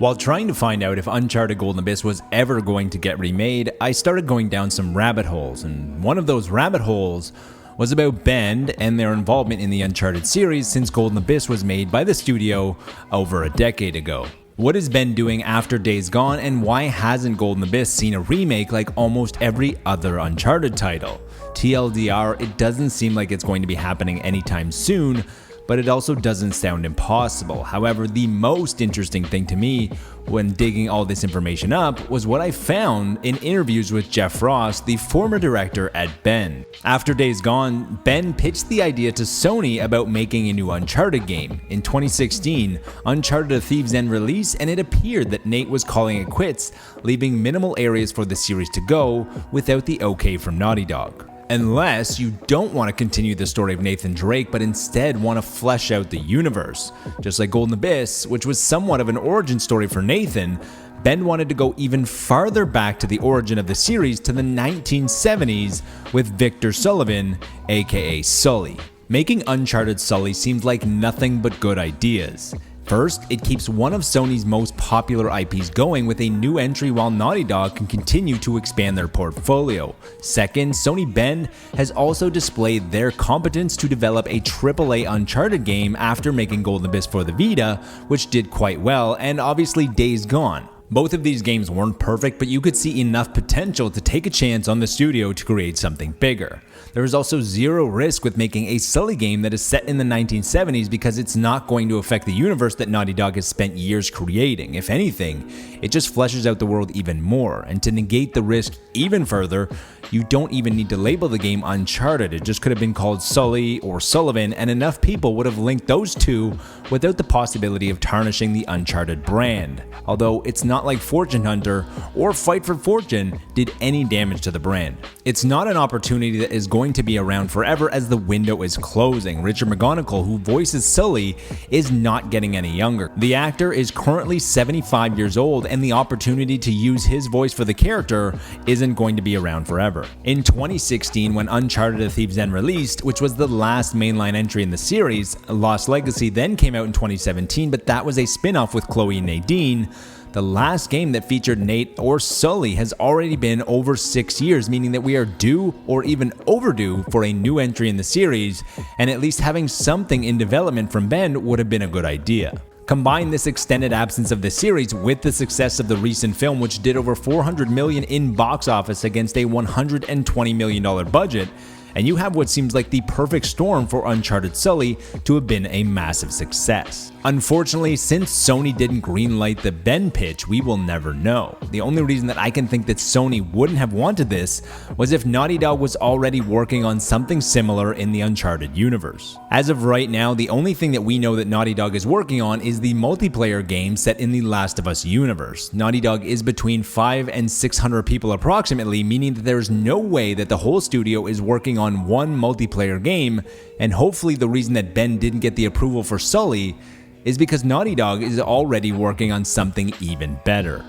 While trying to find out if Uncharted Golden Abyss was ever going to get remade, I started going down some rabbit holes, and one of those rabbit holes was about Bend and their involvement in the Uncharted series since Golden Abyss was made by the studio over a decade ago. What is Bend doing after Days Gone, and why hasn't Golden Abyss seen a remake like almost every other Uncharted title? TLDR, it doesn't seem like it's going to be happening anytime soon, but it also doesn't sound impossible. However, the most interesting thing to me when digging all this information up was what I found in interviews with Jeff Frost, the former director at Bend. After Days Gone, Bend pitched the idea to Sony about making a new Uncharted game. In 2016, Uncharted: A Thief's End released, and it appeared that Nate was calling it quits, leaving minimal areas for the series to go without the okay from Naughty Dog. Unless you don't want to continue the story of Nathan Drake, but instead want to flesh out the universe. Just like Golden Abyss, which was somewhat of an origin story for Nathan, Bend wanted to go even farther back to the origin of the series to the 1970s with Victor Sullivan, aka Sully. Making Uncharted Sully seemed like nothing but good ideas. First, it keeps one of Sony's most popular IPs going with a new entry while Naughty Dog can continue to expand their portfolio. Second, Sony Bend has also displayed their competence to develop a AAA Uncharted game after making Golden Abyss for the Vita, which did quite well, and obviously Days Gone. Both of these games weren't perfect, but you could see enough potential to take a chance on the studio to create something bigger. There is also zero risk with making a Sully game that is set in the 1970s because it's not going to affect the universe that Naughty Dog has spent years creating. If anything, it just fleshes out the world even more, and to negate the risk even further, you don't even need to label the game Uncharted. It just could have been called Sully or Sullivan, and enough people would have linked those two without the possibility of tarnishing the Uncharted brand. Although it's not like Fortune Hunter or Fight for Fortune did any damage to the brand. It's not an opportunity that is going to be around forever as the window is closing. Richard McGonigal, who voices Sully, is not getting any younger. The actor is currently 75 years old, and the opportunity to use his voice for the character isn't going to be around forever. In 2016, when Uncharted: A Thief's End released, which was the last mainline entry in the series, Lost Legacy then came out in 2017, but that was a spin-off with Chloe and Nadine. The last game that featured Nate or Sully has already been over 6 years, meaning that we are due or even overdue for a new entry in the series, and at least having something in development from Bend would have been a good idea. Combine this extended absence of the series with the success of the recent film, which did over $400 million in box office against a $120 million budget, and you have what seems like the perfect storm for Uncharted Sully to have been a massive success. Unfortunately, since Sony didn't greenlight the Bend pitch, we will never know. The only reason that I can think that Sony wouldn't have wanted this was if Naughty Dog was already working on something similar in the Uncharted universe. As of right now, the only thing that we know that Naughty Dog is working on is the multiplayer game set in the Last of Us universe. Naughty Dog is between 500 and 600 people approximately, meaning that there is no way that the whole studio is working on one multiplayer game, and hopefully the reason that Bend didn't get the approval for Sully is because Naughty Dog is already working on something even better.